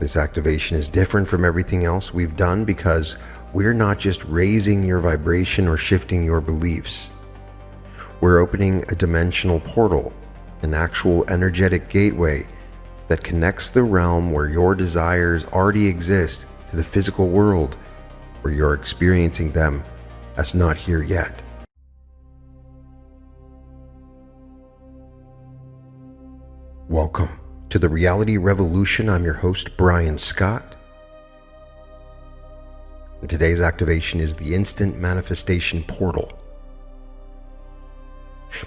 This activation is different from everything else we've done because we're not just raising your vibration or shifting your beliefs. We're opening a dimensional portal, an actual energetic gateway that connects the realm where your desires already exist to the physical world where you're experiencing them as not here yet. Welcome to the Reality Revolution. I'm your host, Brian Scott. And today's activation is the Instant Manifestation Portal.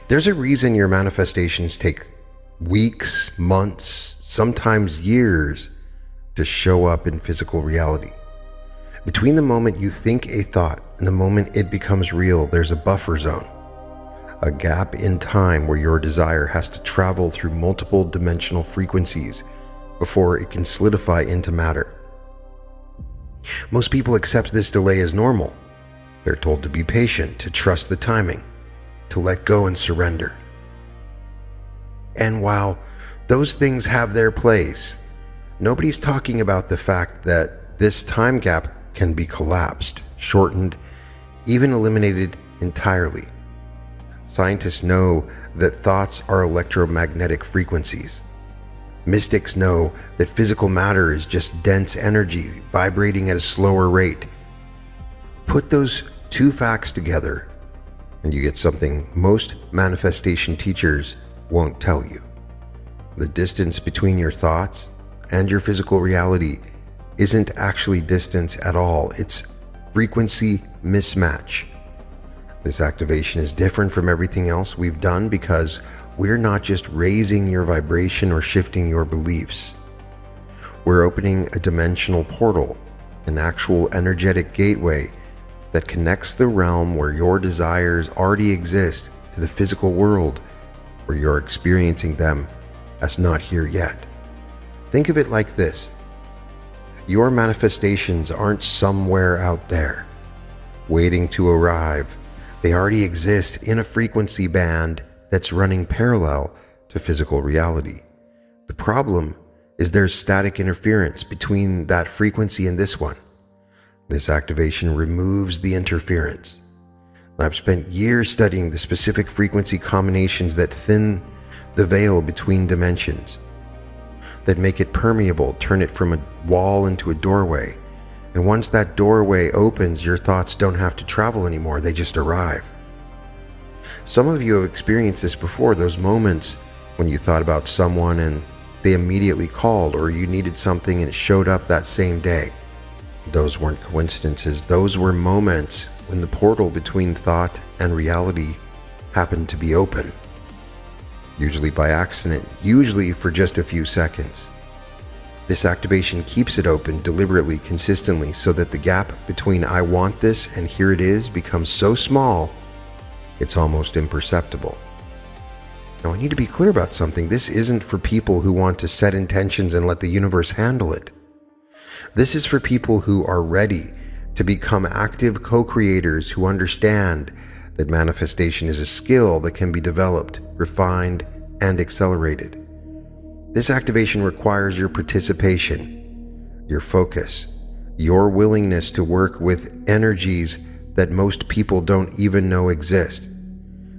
There's a reason your manifestations take weeks, months, sometimes years to show up in physical reality. Between the moment you think a thought and the moment it becomes real, there's a buffer zone. A gap in time where your desire has to travel through multiple dimensional frequencies before it can solidify into matter. Most people accept this delay as normal. They're told to be patient, to trust the timing, to let go and surrender. And while those things have their place, nobody's talking about the fact that this time gap can be collapsed, shortened, even eliminated entirely. Scientists know that thoughts are electromagnetic frequencies. Mystics know that physical matter is just dense energy vibrating at a slower rate. Put those two facts together and you get something most manifestation teachers won't tell you. The distance between your thoughts and your physical reality isn't actually distance at all. It's frequency mismatch. This activation is different from everything else we've done because we're not just raising your vibration or shifting your beliefs. We're opening a dimensional portal, an actual energetic gateway that connects the realm where your desires already exist to the physical world where you're experiencing them as not here yet. Think of it like this. Your manifestations aren't somewhere out there, waiting to arrive. They already exist in a frequency band that's running parallel to physical reality. The problem is there's static interference between that frequency and this one. This activation removes the interference. I've spent years studying the specific frequency combinations that thin the veil between dimensions, that make it permeable, turn it from a wall into a doorway. And once that doorway opens, your thoughts don't have to travel anymore, they just arrive. Some of you have experienced this before, those moments when you thought about someone and they immediately called, or you needed something and it showed up that same day. Those weren't coincidences, those were moments when the portal between thought and reality happened to be open. Usually by accident, usually for just a few seconds. This activation keeps it open deliberately, consistently, so that the gap between I want this and here it is becomes so small, it's almost imperceptible. Now I need to be clear about something. This isn't for people who want to set intentions and let the universe handle it. This is for people who are ready to become active co-creators who understand that manifestation is a skill that can be developed, refined, and accelerated. This activation requires your participation, your focus, your willingness to work with energies that most people don't even know exist.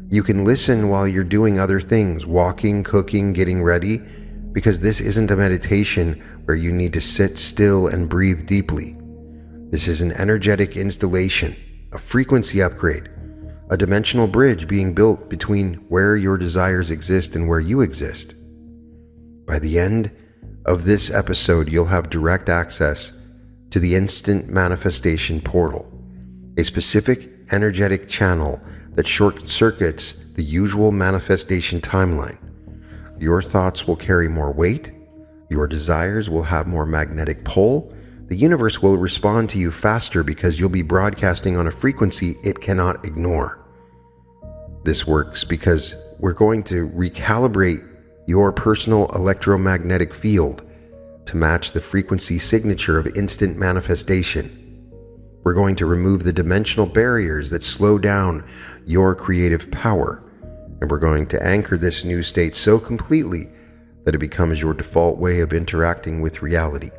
You can listen while you're doing other things, walking, cooking, getting ready, because this isn't a meditation where you need to sit still and breathe deeply. This is an energetic installation, a frequency upgrade, a dimensional bridge being built between where your desires exist and where you exist. By the end of this episode, you'll have direct access to the Instant Manifestation Portal, a specific energetic channel that short-circuits the usual manifestation timeline. Your thoughts will carry more weight, your desires will have more magnetic pull, the universe will respond to you faster because you'll be broadcasting on a frequency it cannot ignore. This works because we're going to recalibrate your personal electromagnetic field to match the frequency signature of instant manifestation. We're going to remove the dimensional barriers that slow down your creative power, and we're going to anchor this new state so completely that it becomes your default way of interacting with reality.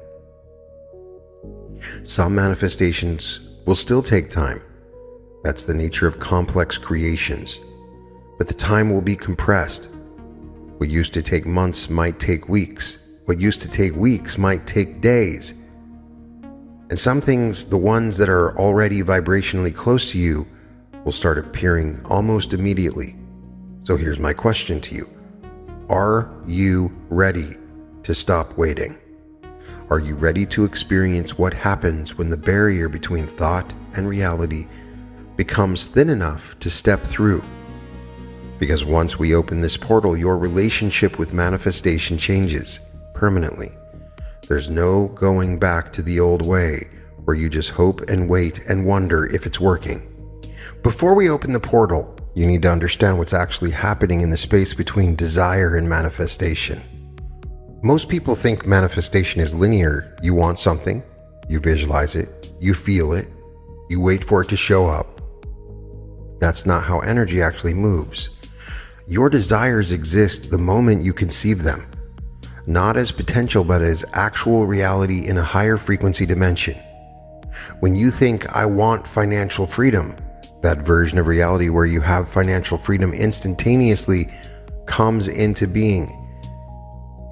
Some manifestations will still take time. That's the nature of complex creations. But the time will be compressed. What used to take months might take weeks. What used to take weeks might take days. And some things, the ones that are already vibrationally close to you, will start appearing almost immediately. So here's my question to you. Are you ready to stop waiting? Are you ready to experience what happens when the barrier between thought and reality becomes thin enough to step through? Because once we open this portal, your relationship with manifestation changes permanently. There's no going back to the old way where you just hope and wait and wonder if it's working. Before we open the portal, you need to understand what's actually happening in the space between desire and manifestation. Most people think manifestation is linear. You want something, you visualize it, you feel it, you wait for it to show up. That's not how energy actually moves. Your desires exist the moment you conceive them, not as potential but as actual reality in a higher frequency dimension. When you think, I want financial freedom, that version of reality where you have financial freedom instantaneously comes into being.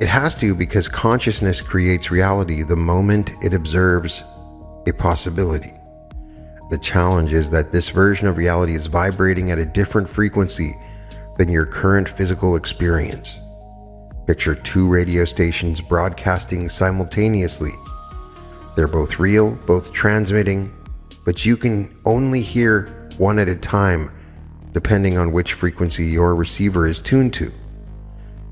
It has to, because consciousness creates reality the moment it observes a possibility. The challenge is that this version of reality is vibrating at a different frequency than your current physical experience. Picture two radio stations broadcasting simultaneously. They're both real, both transmitting, but you can only hear one at a time, depending on which frequency your receiver is tuned to.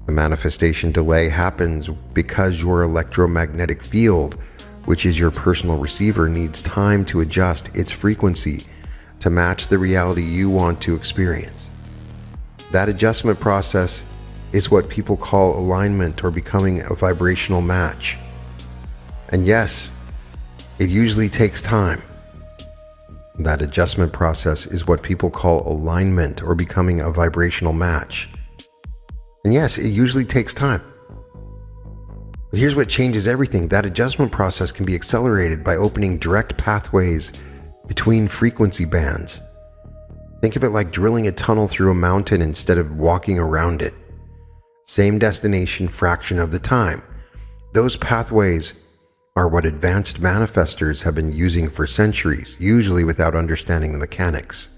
The manifestation delay happens because your electromagnetic field, which is your personal receiver, needs time to adjust its frequency to match the reality you want to experience. That adjustment process is what people call alignment or becoming a vibrational match. And yes, it usually takes time. That adjustment process is what people call alignment or becoming a vibrational match. And yes, it usually takes time. But here's what changes everything. That adjustment process can be accelerated by opening direct pathways between frequency bands. Think of it like drilling a tunnel through a mountain instead of walking around it. Same destination, fraction of the time. Those pathways are what advanced manifestors have been using for centuries, usually without understanding the mechanics.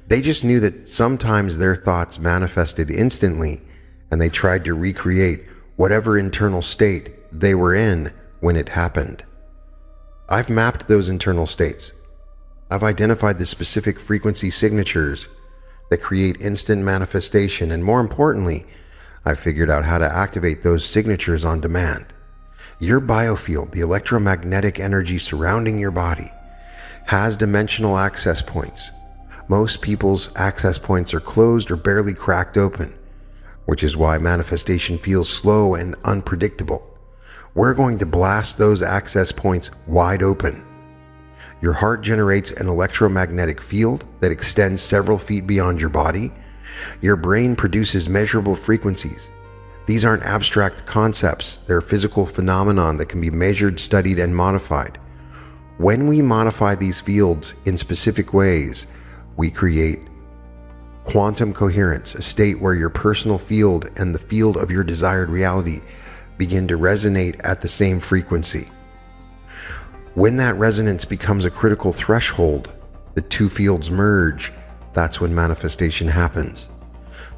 They just knew that sometimes their thoughts manifested instantly, and they tried to recreate whatever internal state they were in when it happened. I've mapped those internal states. I've identified the specific frequency signatures that create instant manifestation, and more importantly, I've figured out how to activate those signatures on demand. Your biofield, the electromagnetic energy surrounding your body, has dimensional access points. Most people's access points are closed or barely cracked open, which is why manifestation feels slow and unpredictable. We're going to blast those access points wide open. Your heart generates an electromagnetic field that extends several feet beyond your body. Your brain produces measurable frequencies. These aren't abstract concepts. They're physical phenomenon that can be measured, studied, and modified. When we modify these fields in specific ways, we create quantum coherence, a state where your personal field and the field of your desired reality begin to resonate at the same frequency. When that resonance becomes a critical threshold, the two fields merge. That's when manifestation happens.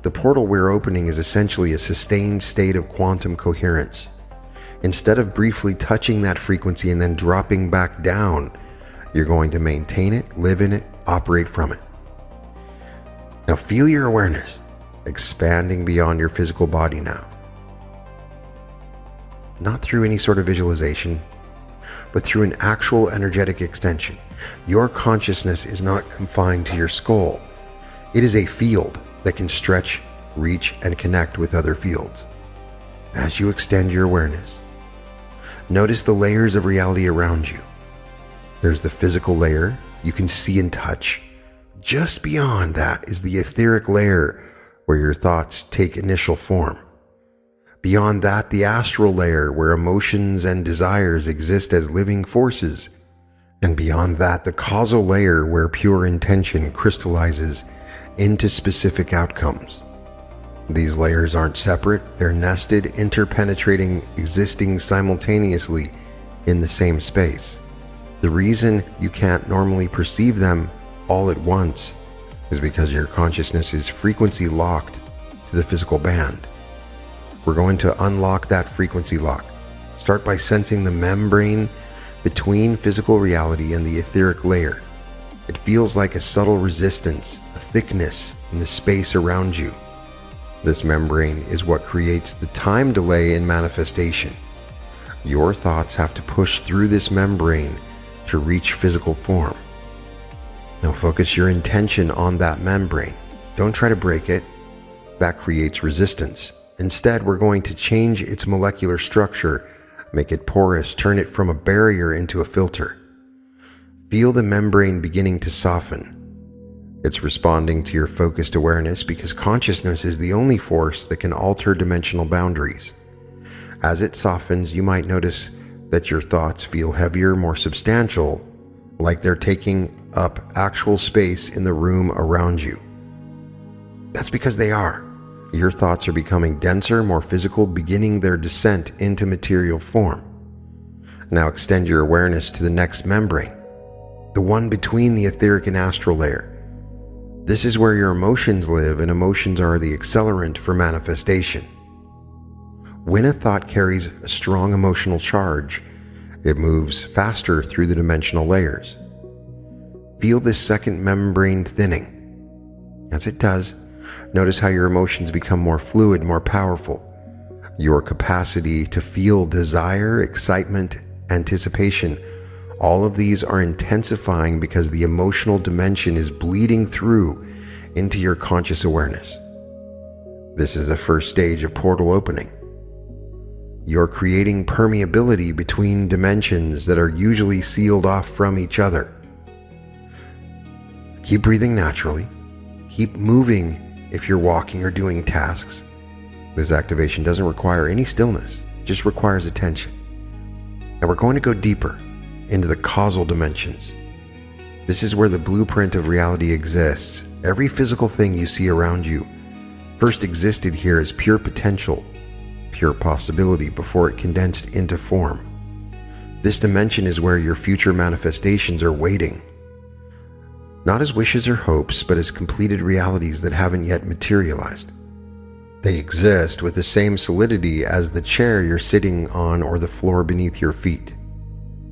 The portal we're opening is essentially a sustained state of quantum coherence. Instead of briefly touching that frequency and then dropping back down, you're going to maintain it, live in it, operate from it. Now feel your awareness expanding beyond your physical body now. Not through any sort of visualization, but through an actual energetic extension. Your consciousness is not confined to your skull. It is a field that can stretch, reach, and connect with other fields. As you extend your awareness, notice the layers of reality around you. There's the physical layer you can see and touch. Just beyond that is the etheric layer where your thoughts take initial form. Beyond that, the astral layer where emotions and desires exist as living forces And beyond that, the causal layer where pure intention crystallizes into specific outcomes. These layers aren't separate, they're nested, interpenetrating, existing simultaneously in the same space. The reason you can't normally perceive them all at once is because your consciousness is frequency locked to the physical band. We're going to unlock that frequency lock. Start by sensing the membrane between physical reality and the etheric layer. It feels like a subtle resistance, a thickness in the space around you. This membrane is what creates the time delay in manifestation. Your thoughts have to push through this membrane to reach physical form. Now focus your intention on that membrane. Don't try to break it. That creates resistance. Instead, we're going to change its molecular structure, make it porous, turn it from a barrier into a filter. Feel the membrane beginning to soften. It's responding to your focused awareness because consciousness is the only force that can alter dimensional boundaries. As it softens, you might notice that your thoughts feel heavier, more substantial, like they're taking up actual space in the room around you. That's because they are. Your thoughts are becoming denser, more physical, beginning their descent into material form. Now extend your awareness to the next membrane, the one between the etheric and astral layer. This is where your emotions live, and emotions are the accelerant for manifestation. When a thought carries a strong emotional charge, it moves faster through the dimensional layers. Feel this second membrane thinning. As it does, notice how your emotions become more fluid, more powerful. Your capacity to feel desire, excitement, anticipation, all of these are intensifying because the emotional dimension is bleeding through into your conscious awareness. This is the first stage of portal opening. You're creating permeability between dimensions that are usually sealed off from each other. Keep breathing naturally. Keep moving if you're walking or doing tasks. This activation doesn't require any stillness, it just requires attention. Now we're going to go deeper into the causal dimensions. This is where the blueprint of reality exists. Every physical thing you see around you first existed here as pure potential, pure possibility before it condensed into form. This dimension is where your future manifestations are waiting. Not as wishes or hopes, but as completed realities that haven't yet materialized. They exist with the same solidity as the chair you're sitting on or the floor beneath your feet.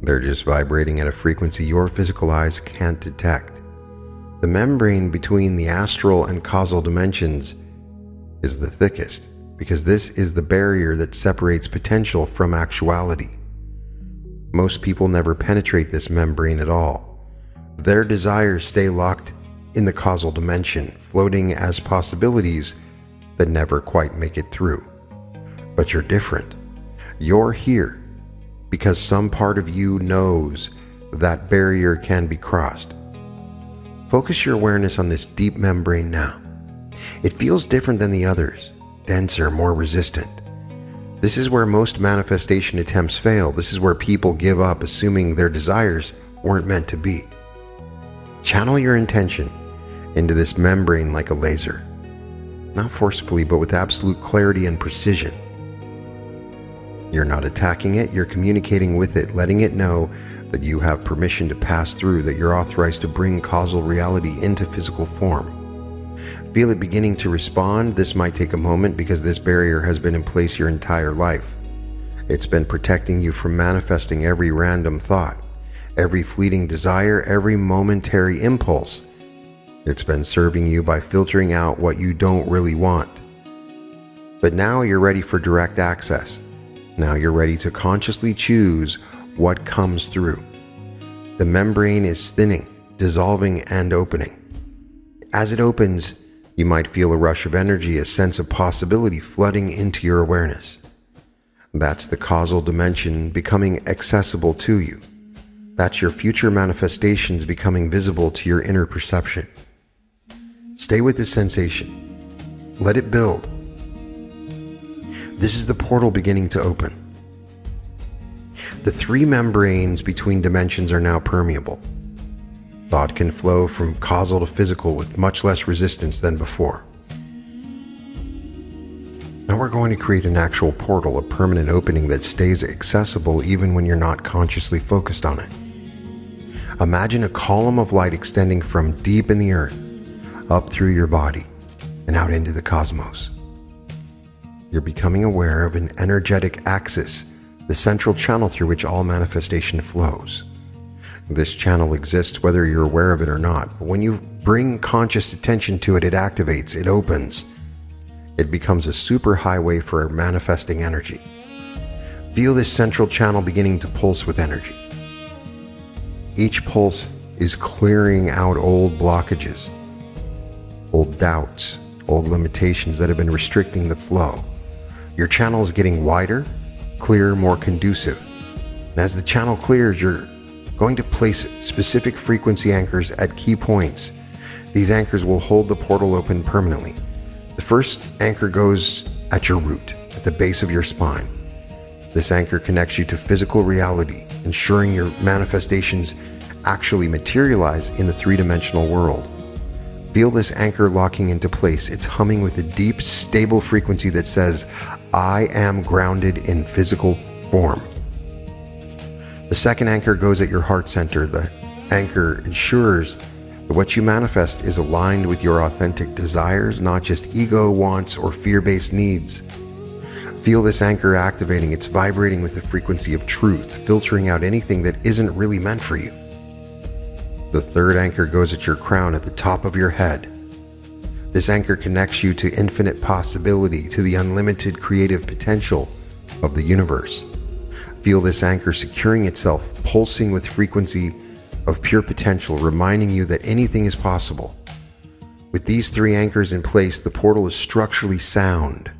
They're just vibrating at a frequency your physical eyes can't detect. The membrane between the astral and causal dimensions is the thickest because this is the barrier that separates potential from actuality. Most people never penetrate this membrane at all. Their desires stay locked in the causal dimension, floating as possibilities that never quite make it through. But you're different. You're here because some part of you knows that barrier can be crossed. Focus your awareness on this deep membrane now. It feels different than the others, denser, more resistant. This is where most manifestation attempts fail. This is where people give up, assuming their desires weren't meant to be. Channel your intention into this membrane like a laser. Not forcefully, but with absolute clarity and precision. You're not attacking it, you're communicating with it, letting it know that you have permission to pass through, that you're authorized to bring causal reality into physical form. Feel it beginning to respond. This might take a moment because this barrier has been in place your entire life. It's been protecting you from manifesting every random thought, every fleeting desire, every momentary impulse. It's been serving you by filtering out what you don't really want. But now you're ready for direct access. Now you're ready to consciously choose what comes through. The membrane is thinning, dissolving, and opening. As it opens, you might feel a rush of energy, a sense of possibility flooding into your awareness. That's the causal dimension becoming accessible to you. That's your future manifestations becoming visible to your inner perception. Stay with this sensation. Let it build. This is the portal beginning to open. The three membranes between dimensions are now permeable. Thought can flow from causal to physical with much less resistance than before. Now we're going to create an actual portal, a permanent opening that stays accessible even when you're not consciously focused on it. Imagine a column of light extending from deep in the earth, up through your body, and out into the cosmos. You're becoming aware of an energetic axis, the central channel through which all manifestation flows. This channel exists whether you're aware of it or not, but when you bring conscious attention to it, it activates, it opens. It becomes a superhighway for manifesting energy. Feel this central channel beginning to pulse with energy. Each pulse is clearing out old blockages, old doubts, old limitations that have been restricting the flow. Your channel is getting wider, clearer, more conducive. And as the channel clears, you're going to place specific frequency anchors at key points. These anchors will hold the portal open permanently. The first anchor goes at your root, at the base of your spine. This anchor connects you to physical reality, ensuring your manifestations actually materialize in the three-dimensional world. Feel this anchor locking into place. It's humming with a deep, stable frequency that says, I am grounded in physical form. The second anchor goes at your heart center. The anchor ensures that what you manifest is aligned with your authentic desires, not just ego, wants, or fear-based needs. Feel this anchor activating. It's vibrating with the frequency of truth, filtering out anything that isn't really meant for you. The third anchor goes at your crown, at the top of your head. This anchor connects you to infinite possibility, to the unlimited creative potential of the universe. Feel this anchor securing itself, pulsing with frequency of pure potential, reminding you that anything is possible. With these three anchors in place, the portal is structurally sound.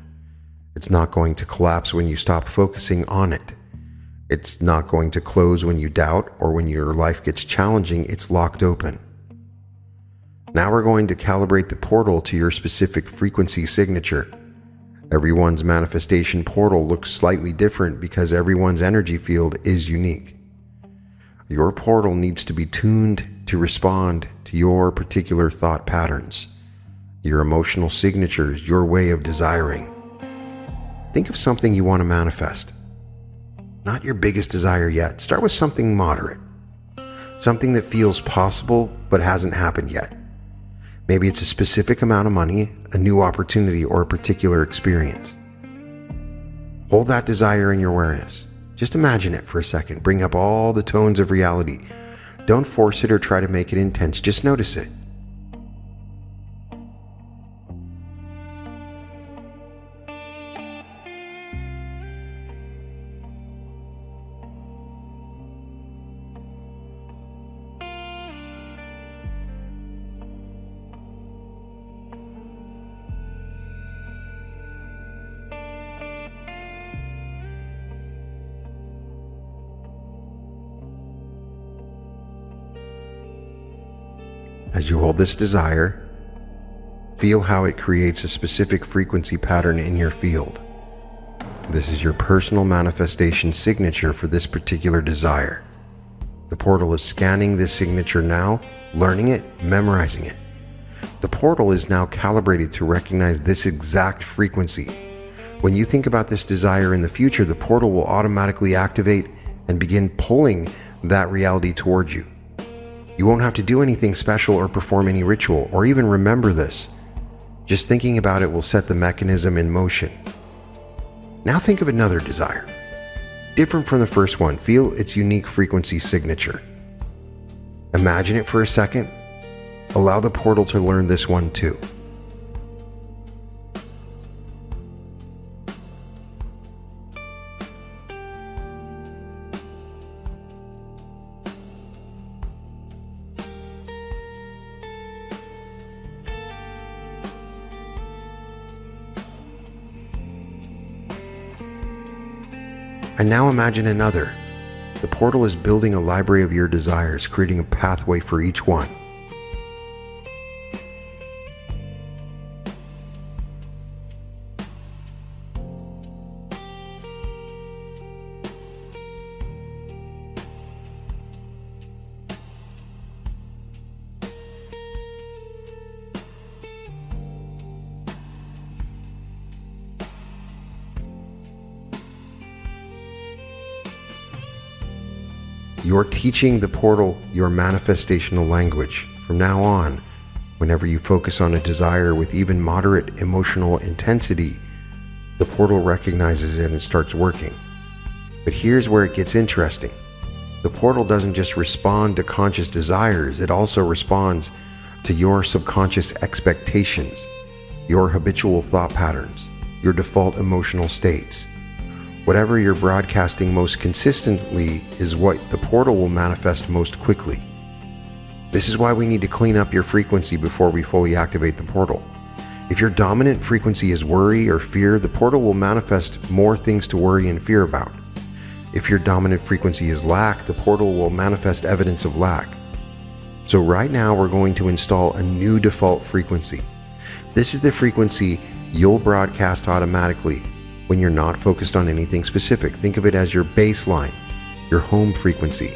It's not going to collapse when you stop focusing on it. It's not going to close when you doubt or when your life gets challenging. It's locked open. Now we're going to calibrate the portal to your specific frequency signature. Everyone's manifestation portal looks slightly different because everyone's energy field is unique. Your portal needs to be tuned to respond to your particular thought patterns, your emotional signatures, your way of desiring. Think of something you want to manifest. Not your biggest desire yet. Start with something moderate. Something that feels possible but hasn't happened yet. Maybe it's a specific amount of money, a new opportunity, or a particular experience. Hold that desire in your awareness. Just imagine it for a second. Bring up all the tones of reality. Don't force it or try to make it intense. Just notice it. As you hold this desire, feel how it creates a specific frequency pattern in your field. This is your personal manifestation signature for this particular desire. The portal is scanning this signature now, learning it, memorizing it. The portal is now calibrated to recognize this exact frequency. When you think about this desire in the future, the portal will automatically activate and begin pulling that reality towards you. You won't have to do anything special or perform any ritual or even remember this. Just thinking about it will set the mechanism in motion. Now think of another desire. Different from the first one, feel its unique frequency signature. Imagine it for a second. Allow the portal to learn this one too. And now imagine another. The portal is building a library of your desires, creating a pathway for each one. You're teaching the portal your manifestational language. From now on, whenever you focus on a desire with even moderate emotional intensity, the portal recognizes it and starts working. But here's where it gets interesting. The portal doesn't just respond to conscious desires, it also responds to your subconscious expectations, your habitual thought patterns, your default emotional states. Whatever you're broadcasting most consistently is what the portal will manifest most quickly. This is why we need to clean up your frequency before we fully activate the portal. If your dominant frequency is worry or fear, the portal will manifest more things to worry and fear about. If your dominant frequency is lack, the portal will manifest evidence of lack. So right now we're going to install a new default frequency. This is the frequency you'll broadcast automatically when you're not focused on anything specific. Think of it as your baseline, your home frequency.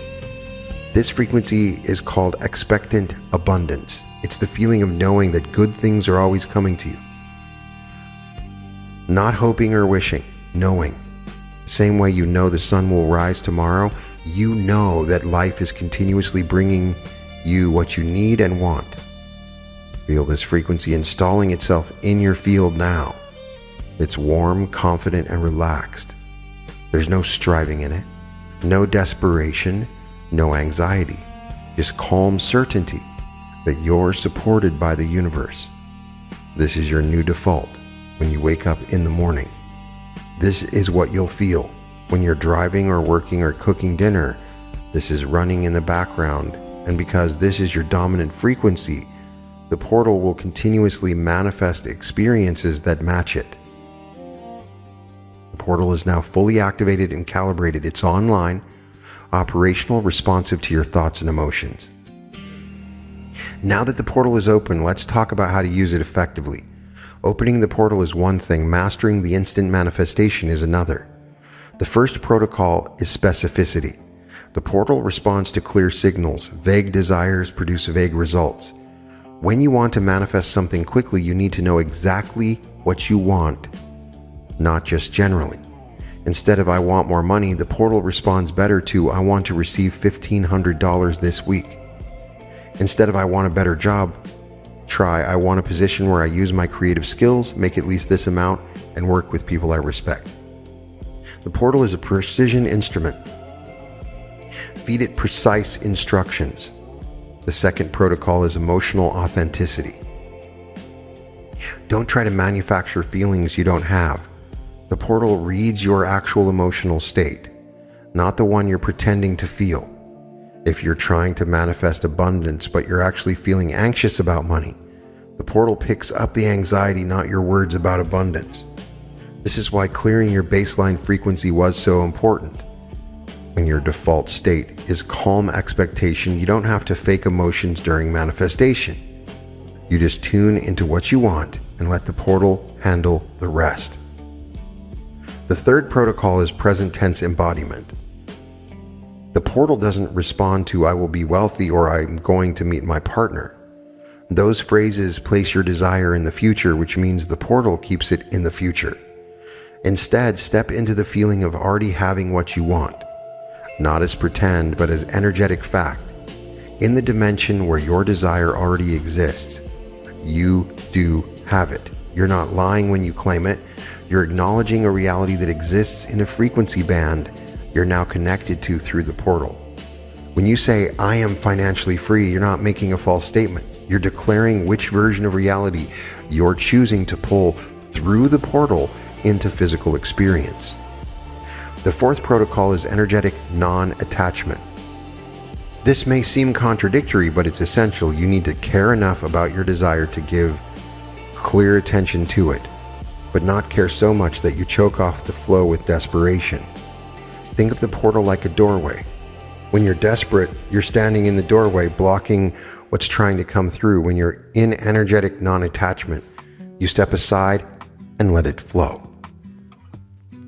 This frequency is called expectant abundance. It's the feeling of knowing that good things are always coming to you. Not hoping or wishing, knowing. Same way you know the sun will rise tomorrow, you know that life is continuously bringing you what you need and want. Feel this frequency installing itself in your field now. It's warm, confident, and relaxed. There's no striving in it, no desperation, no anxiety, just calm certainty that you're supported by the universe. This is your new default when you wake up in the morning. This is what you'll feel when you're driving or working or cooking dinner. This is running in the background, and because this is your dominant frequency, the portal will continuously manifest experiences that match it. The portal is now fully activated and calibrated. It's online, operational, responsive to your thoughts and emotions. Now that the portal is open, let's talk about how to use it effectively. Opening the portal is one thing, mastering the instant manifestation is another. The first protocol is specificity. The portal responds to clear signals. Vague desires produce vague results. When you want to manifest something quickly, you need to know exactly what you want, not just generally. Instead of "I want more money," the portal responds better to "I want to receive $1,500 this week." Instead of "I want a better job," try "I want a position where I use my creative skills, make at least this amount, and work with people I respect." The portal is a precision instrument. Feed it precise instructions. The second protocol is emotional authenticity. Don't try to manufacture feelings you don't have. The portal reads your actual emotional state, not the one you're pretending to feel. If you're trying to manifest abundance, but you're actually feeling anxious about money, the portal picks up the anxiety, not your words about abundance. This is why clearing your baseline frequency was so important. When your default state is calm expectation, you don't have to fake emotions during manifestation. You just tune into what you want and let the portal handle the rest. The third protocol is present tense embodiment. The portal doesn't respond to "I will be wealthy" or "I'm going to meet my partner." Those phrases place your desire in the future, which means the portal keeps it in the future. Instead, step into the feeling of already having what you want, not as pretend, but as energetic fact. In the dimension where your desire already exists, you do have it. You're not lying when you claim it. You're acknowledging a reality that exists in a frequency band you're now connected to through the portal. When you say "I am financially free," you're not making a false statement. You're declaring which version of reality you're choosing to pull through the portal into physical experience. The fourth protocol is energetic non-attachment. This may seem contradictory, but it's essential. You need to care enough about your desire to give clear attention to it, but not care so much that you choke off the flow with desperation. Think of the portal like a doorway. When you're desperate, you're standing in the doorway, blocking what's trying to come through. When you're in energetic non-attachment, you step aside and let it flow.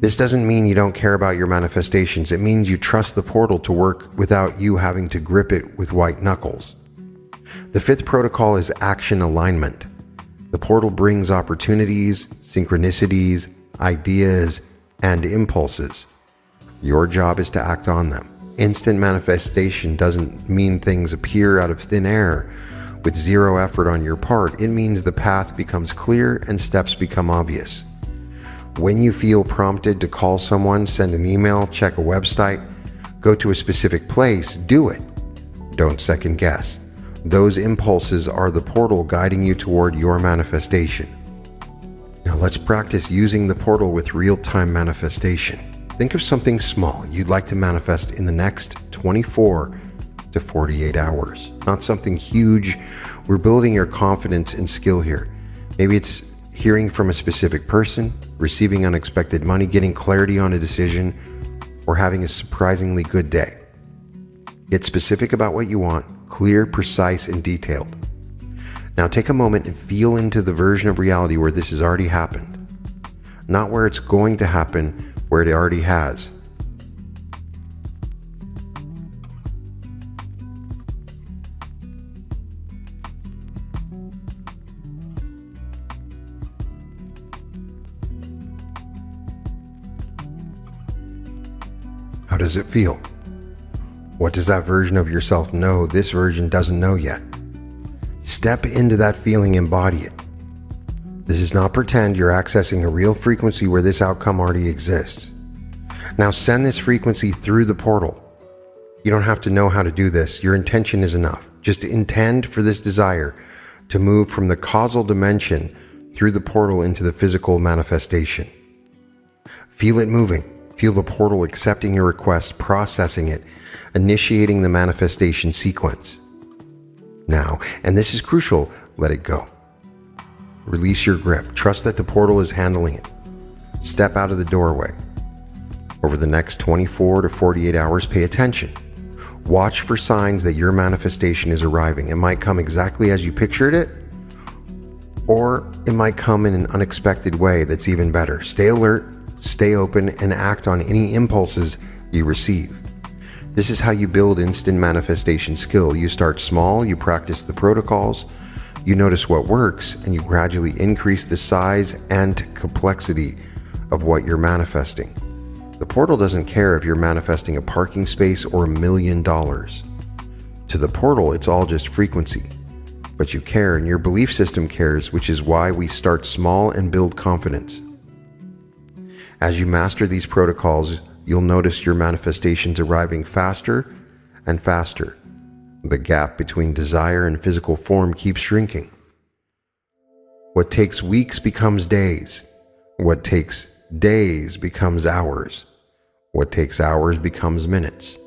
This doesn't mean you don't care about your manifestations. It means you trust the portal to work without you having to grip it with white knuckles. The fifth protocol is action alignment. The portal brings opportunities, synchronicities, ideas, and impulses. Your job is to act on them. Instant manifestation doesn't mean things appear out of thin air with zero effort on your part. It means the path becomes clear and steps become obvious. When you feel prompted to call someone, send an email, check a website, go to a specific place, do it. Don't second guess. Those impulses are the portal guiding you toward your manifestation. Now let's practice using the portal with real-time manifestation. Think of something small you'd like to manifest in the next 24 to 48 hours. Not something huge. We're building your confidence and skill here. Maybe it's hearing from a specific person, receiving unexpected money, getting clarity on a decision, or having a surprisingly good day. Get specific about what you want, clear, precise, and detailed. Now take a moment and feel into the version of reality where this has already happened. Not where it's going to happen, where it already has. How does it feel? What does that version of yourself know this version doesn't know yet? Step into that feeling, embody it. This is not pretend. You're accessing a real frequency where this outcome already exists. Now send this frequency through the portal. You don't have to know how to do this. Your intention is enough. Just intend for this desire to move from the causal dimension through the portal into the physical manifestation. Feel it moving. Feel the portal accepting your request, processing it, initiating the manifestation sequence. Now, and this is crucial, let it go. Release your grip. Trust that the portal is handling it. Step out of the doorway. Over the next 24 to 48 hours, pay attention. Watch for signs that your manifestation is arriving. It might come exactly as you pictured it, or it might come in an unexpected way that's even better. Stay alert, stay open, and act on any impulses you receive. This is how you build instant manifestation skill. You start small, you practice the protocols, you notice what works, and you gradually increase the size and complexity of what you're manifesting. The portal doesn't care if you're manifesting a parking space or $1 million. To the portal, it's all just frequency. But you care, and your belief system cares, which is why we start small and build confidence. As you master these protocols, you'll notice your manifestations arriving faster and faster. The gap between desire and physical form keeps shrinking. What takes weeks becomes days. What takes days becomes hours. What takes hours becomes minutes.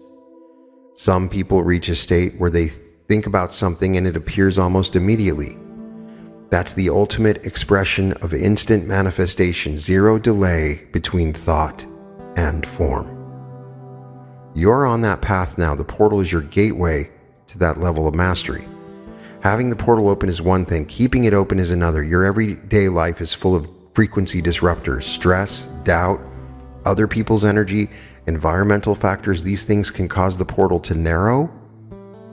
Some people reach a state where they think about something and it appears almost immediately. That's the ultimate expression of instant manifestation, zero delay between thought and form. You're on that path now. The portal is your gateway to that level of mastery. Having the portal open is one thing, keeping it open is another. Your everyday life is full of frequency disruptors, stress, doubt, other people's energy, environmental factors. These things can cause the portal to narrow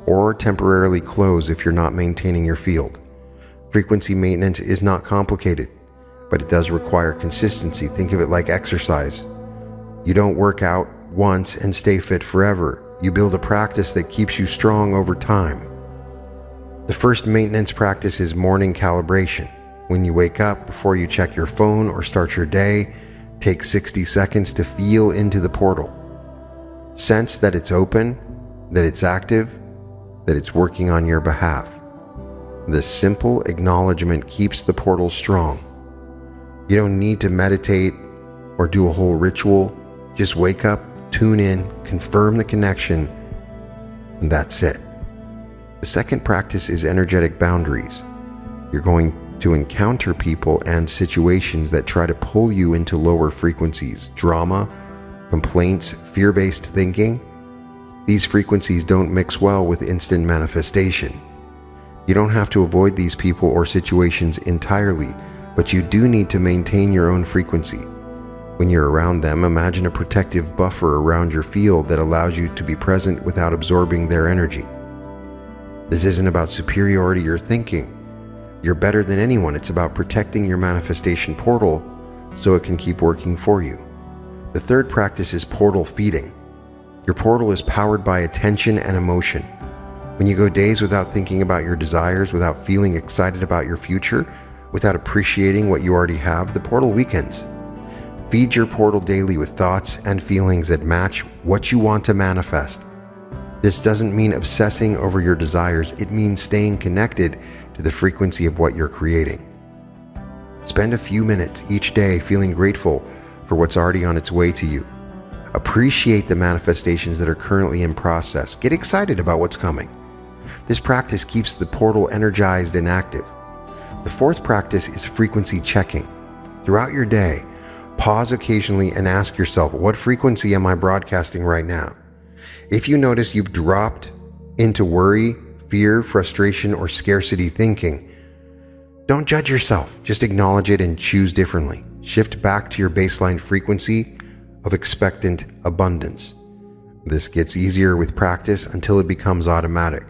or temporarily close if you're not maintaining your field. Frequency maintenance is not complicated, but it does require consistency. Think of it like exercise. You don't work out once and stay fit forever. You build a practice that keeps you strong over time. The first maintenance practice is morning calibration. When you wake up, before you check your phone or start your day, take 60 seconds to feel into the portal. Sense that it's open, that it's active, that it's working on your behalf. This simple acknowledgement keeps the portal strong. You don't need to meditate or do a whole ritual. Just wake up, tune in, confirm the connection, and that's it. The second practice is energetic boundaries. You're going to encounter people and situations that try to pull you into lower frequencies, drama, complaints, fear-based thinking. These frequencies don't mix well with instant manifestation. You don't have to avoid these people or situations entirely, but you do need to maintain your own frequency. When you're around them, imagine a protective buffer around your field that allows you to be present without absorbing their energy. This isn't about superiority or thinking. You're better than anyone. It's about protecting your manifestation portal so it can keep working for you. The third practice is portal feeding. Your portal is powered by attention and emotion. When you go days without thinking about your desires, without feeling excited about your future, without appreciating what you already have, the portal weakens. Feed your portal daily with thoughts and feelings that match what you want to manifest. This doesn't mean obsessing over your desires. It means staying connected to the frequency of what you're creating. Spend a few minutes each day feeling grateful for what's already on its way to you. Appreciate the manifestations that are currently in process. Get excited about what's coming. This practice keeps the portal energized and active. The fourth practice is frequency checking. Throughout your day, pause occasionally and ask yourself, what frequency am I broadcasting right now? If you notice you've dropped into worry, fear, frustration, or scarcity thinking, don't judge yourself. Just acknowledge it and choose differently. Shift back to your baseline frequency of expectant abundance. This gets easier with practice until it becomes automatic.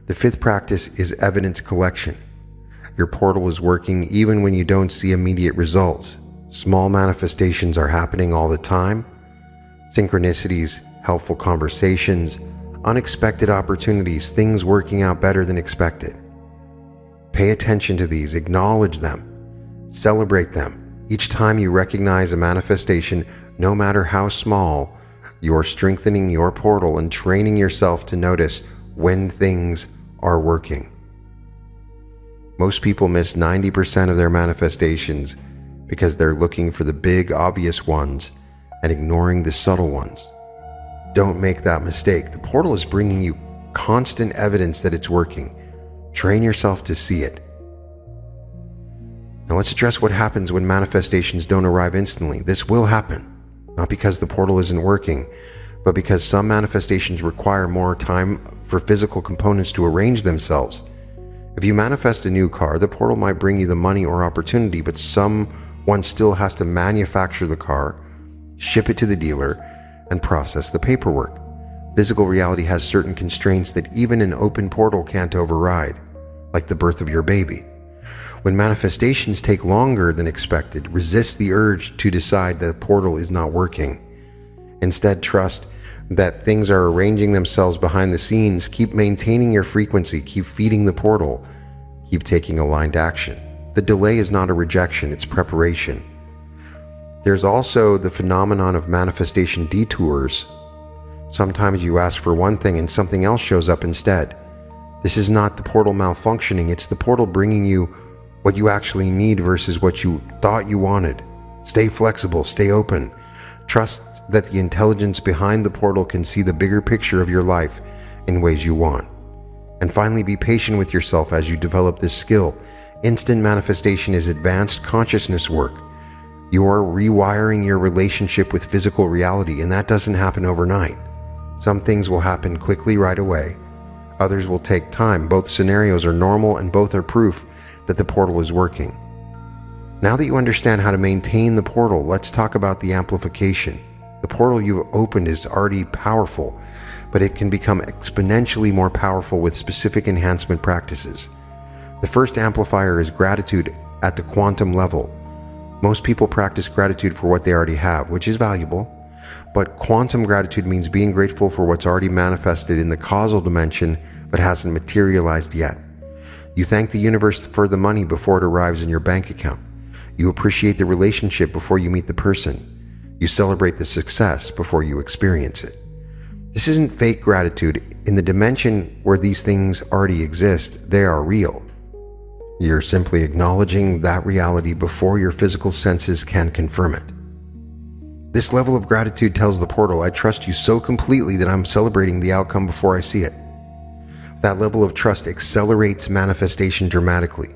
The fifth practice is evidence collection. Your portal is working even when you don't see immediate results. Small manifestations are happening all the time. Synchronicities, helpful conversations, unexpected opportunities, things working out better than expected. Pay attention to these, acknowledge them, celebrate them. Each time you recognize a manifestation, no matter how small, you're strengthening your portal and training yourself to notice when things are working. Most people miss 90% of their manifestations because they're looking for the big, obvious ones and ignoring the subtle ones. Don't make that mistake. The portal is bringing you constant evidence that it's working. Train yourself to see it. Now let's address what happens when manifestations don't arrive instantly. This will happen, not because the portal isn't working, but because some manifestations require more time for physical components to arrange themselves. If you manifest a new car, the portal might bring you the money or opportunity, but someone still has to manufacture the car, ship it to the dealer, and process the paperwork. Physical reality has certain constraints that even an open portal can't override, like the birth of your baby. When manifestations take longer than expected, resist the urge to decide that the portal is not working. Instead, trust that things are arranging themselves behind the scenes. Keep maintaining your frequency, keep feeding the portal, keep taking aligned action. The delay is not a rejection, it's preparation. There's also the phenomenon of manifestation detours. Sometimes you ask for one thing and something else shows up instead. This is not the portal malfunctioning, it's the portal bringing you what you actually need versus what you thought you wanted. Stay flexible, stay open. Trust that the intelligence behind the portal can see the bigger picture of your life in ways you want. And finally, be patient with yourself as you develop this skill. Instant manifestation is advanced consciousness work. You are rewiring your relationship with physical reality, and that doesn't happen overnight. Some things will happen quickly right away. Others will take time. Both scenarios are normal and both are proof that the portal is working. Now that you understand how to maintain the portal, let's talk about the amplification. The portal you've opened is already powerful, but it can become exponentially more powerful with specific enhancement practices. The first amplifier is gratitude at the quantum level. Most people practice gratitude for what they already have, which is valuable, but quantum gratitude means being grateful for what's already manifested in the causal dimension but hasn't materialized yet. You thank the universe for the money before it arrives in your bank account. You appreciate the relationship before you meet the person. You celebrate the success before you experience it. This isn't fake gratitude. In the dimension where these things already exist, they are real. You're simply acknowledging that reality before your physical senses can confirm it. This level of gratitude tells the portal, I trust you so completely that I'm celebrating the outcome before I see it. That level of trust accelerates manifestation dramatically.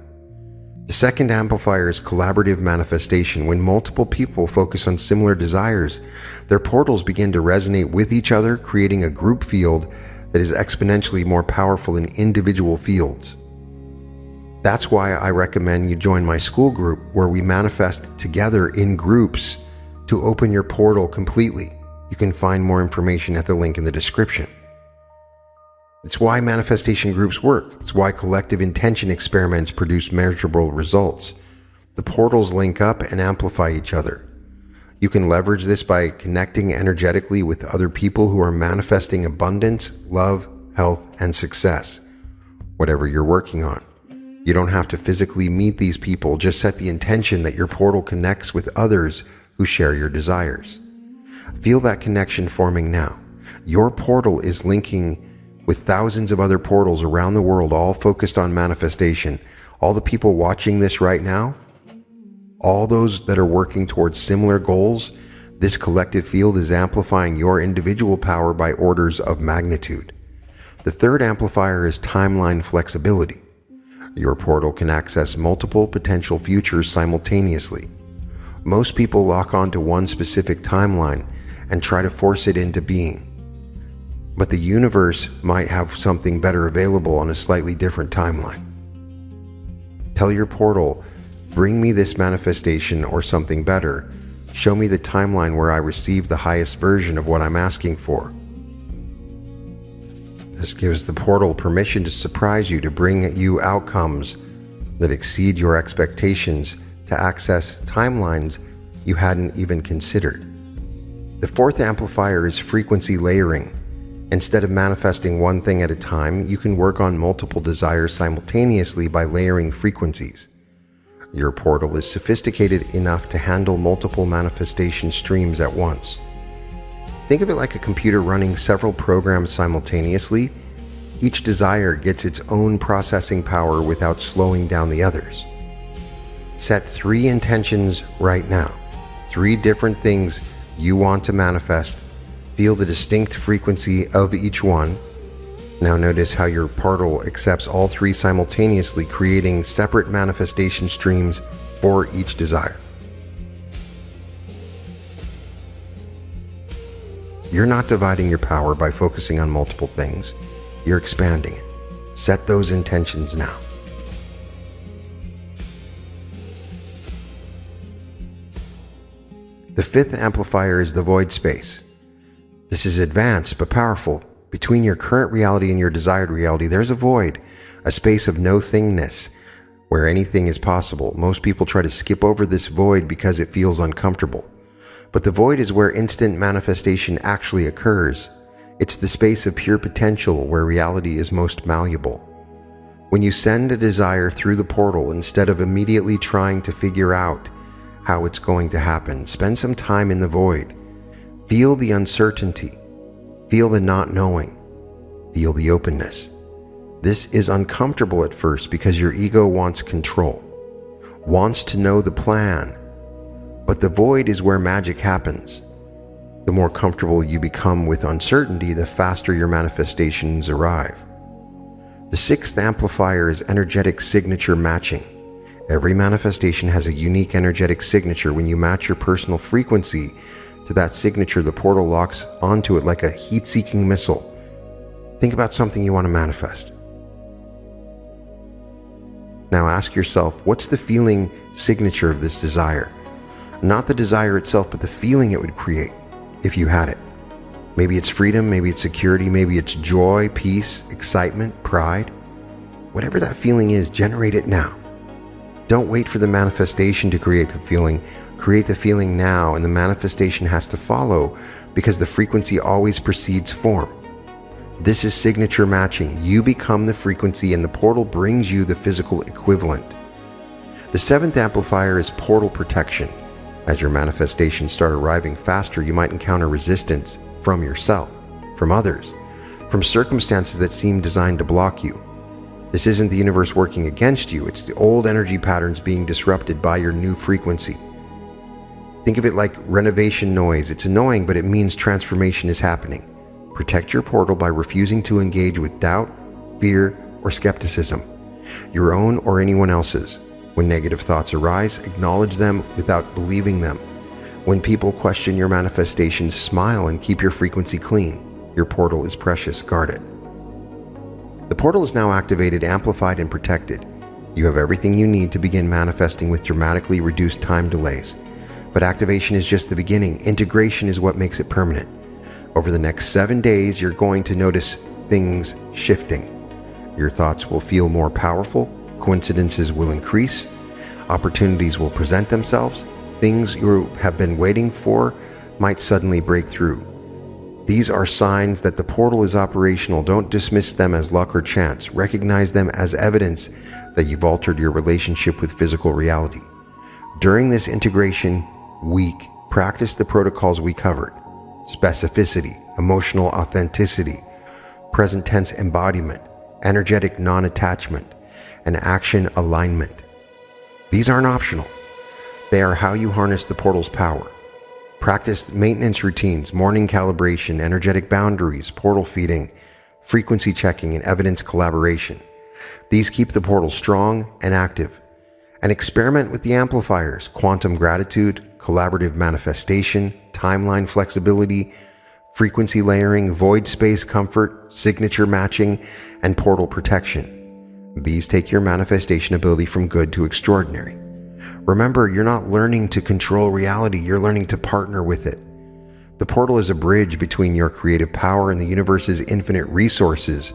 The second amplifier is collaborative manifestation. When multiple people focus on similar desires, their portals begin to resonate with each other, creating a group field that is exponentially more powerful than individual fields. That's why I recommend you join my school group, where we manifest together in groups to open your portal completely. You can find more information at the link in the description. It's why manifestation groups work. It's why collective intention experiments produce measurable results. The portals link up and amplify each other. You can leverage this by connecting energetically with other people who are manifesting abundance, love, health, and success, whatever you're working on. You don't have to physically meet these people, just set the intention that your portal connects with others who share your desires. Feel that connection forming now. Your portal is linking with thousands of other portals around the world, all focused on manifestation. All the people watching this right now, all those that are working towards similar goals, this collective field is amplifying your individual power by orders of magnitude. The third amplifier is timeline flexibility. Your portal can access multiple potential futures simultaneously. Most people lock onto one specific timeline and try to force it into being. But the universe might have something better available on a slightly different timeline. Tell your portal, bring me this manifestation or something better. Show me the timeline where I receive the highest version of what I'm asking for. This gives the portal permission to surprise you, to bring you outcomes that exceed your expectations, to access timelines you hadn't even considered. The fourth amplifier is frequency layering. Instead of manifesting one thing at a time, you can work on multiple desires simultaneously by layering frequencies. Your portal is sophisticated enough to handle multiple manifestation streams at once. Think of it like a computer running several programs simultaneously. Each desire gets its own processing power without slowing down the others. Set 3 intentions right now. 3 different things you want to manifest. Feel the distinct frequency of each one. Now notice how your portal accepts all 3 simultaneously, creating separate manifestation streams for each desire. You're not dividing your power by focusing on multiple things. You're expanding it. Set those intentions now. The fifth amplifier is the void space. This is advanced but powerful. Between your current reality and your desired reality, there's a void, a space of no thingness, where anything is possible. Most people try to skip over this void because it feels uncomfortable. But the void is where instant manifestation actually occurs. It's the space of pure potential where reality is most malleable. When you send a desire through the portal, instead of immediately trying to figure out how it's going to happen, spend some time in the void. Feel the uncertainty. Feel the not knowing. Feel the openness. This is uncomfortable at first because your ego wants control, wants to know the plan. But the void is where magic happens. The more comfortable you become with uncertainty, the faster your manifestations arrive. The sixth amplifier is energetic signature matching. Every manifestation has a unique energetic signature. When you match your personal frequency to that signature, the portal locks onto it like a heat-seeking missile. Think about something you want to manifest. Now ask yourself, what's the feeling signature of this desire? Not the desire itself, but the feeling it would create if you had it. Maybe it's freedom, maybe it's security, maybe it's joy, peace, excitement, pride. Whatever that feeling is, generate it now. Don't wait for the manifestation to create the feeling. Create the feeling now, and the manifestation has to follow because the frequency always precedes form. This is signature matching. You become the frequency and the portal brings you the physical equivalent. The seventh amplifier is portal protection. As your manifestations start arriving faster, you might encounter resistance from yourself, from others, from circumstances that seem designed to block you. This isn't the universe working against you, it's the old energy patterns being disrupted by your new frequency. Think of it like renovation noise. It's annoying, but it means transformation is happening. Protect your portal by refusing to engage with doubt, fear, or skepticism, your own or anyone else's. When negative thoughts arise, acknowledge them without believing them. When people question your manifestations, smile and keep your frequency clean. Your portal is precious, guard it. The portal is now activated, amplified, and protected. You have everything you need to begin manifesting with dramatically reduced time delays. But activation is just the beginning. Integration is what makes it permanent. Over the next 7 days, you're going to notice things shifting. Your thoughts will feel more powerful. Coincidences will increase. Opportunities will present themselves. things you have been waiting for might suddenly break through. These are signs that the portal is operational. Don't dismiss them as luck or chance. Recognize them as evidence that you've altered your relationship with physical reality. During this integration week, practice the protocols we covered: specificity, emotional authenticity, present tense embodiment, energetic non-attachment, and action alignment. These aren't optional. They are how you harness the portal's power. Practice maintenance routines, morning calibration, energetic boundaries, portal feeding, frequency checking, and evidence collaboration. These keep the portal strong and active. And experiment with the amplifiers: quantum gratitude, collaborative manifestation, timeline flexibility, frequency layering, void space comfort, signature matching, and portal protection. These take your manifestation ability from good to extraordinary. Remember, you're not learning to control reality, you're learning to partner with it. The portal is a bridge between your creative power and the universe's infinite resources.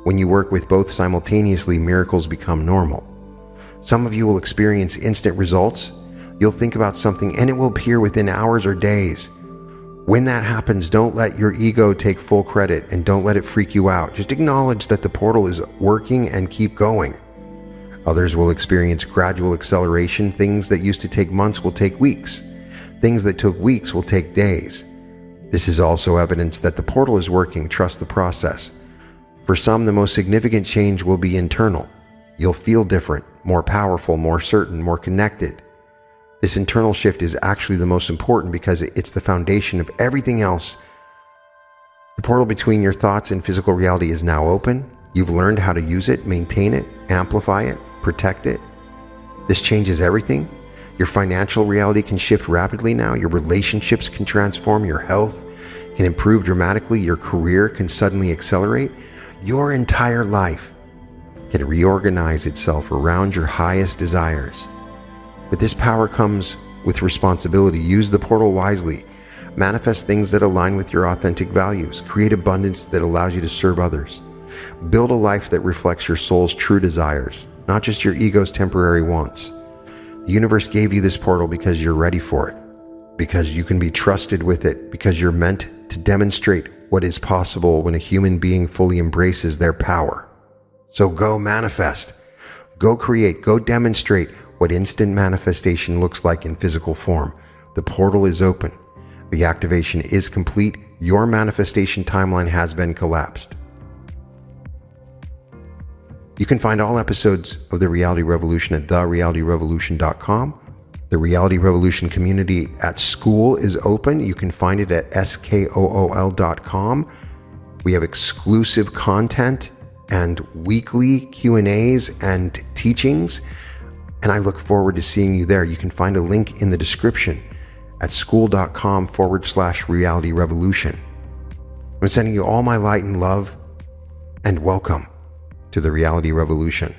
When you work with both simultaneously, miracles become normal. Some of you will experience instant results. You'll think about something and it will appear within hours or days. When that happens, don't let your ego take full credit and don't let it freak you out. Just acknowledge that the portal is working and keep going. Others will experience gradual acceleration. Things that used to take months will take weeks. Things that took weeks will take days. This is also evidence that the portal is working. Trust the process. For some, the most significant change will be internal. You'll feel different, more powerful, more certain, more connected. This internal shift is actually the most important because it's the foundation of everything else. The portal between your thoughts and physical reality is now open. You've learned how to use it, maintain it, amplify it, protect it. This changes everything. Your financial reality can shift rapidly now. Your relationships can transform. Your health can improve dramatically. Your career can suddenly accelerate. Your entire life can reorganize itself around your highest desires. With this power comes with responsibility. Use the portal wisely. Manifest things that align with your authentic values. Create abundance that allows you to serve others. Build a life that reflects your soul's true desires, not just your ego's temporary wants. The universe gave you this portal because you're ready for it, because you can be trusted with it, because you're meant to demonstrate what is possible when a human being fully embraces their power. So go manifest, go create, go demonstrate what instant manifestation looks like in physical form. The portal is open. The activation is complete. Your manifestation timeline has been collapsed. You can find all episodes of The Reality Revolution at therealityrevolution.com. The Reality Revolution community at school is open. You can find it at skool.com. We have exclusive content and weekly Q&As and teachings, and I look forward to seeing you there. You can find a link in the description at school.com/Reality Revolution. I'm sending you all my light and love, and welcome to the Reality Revolution.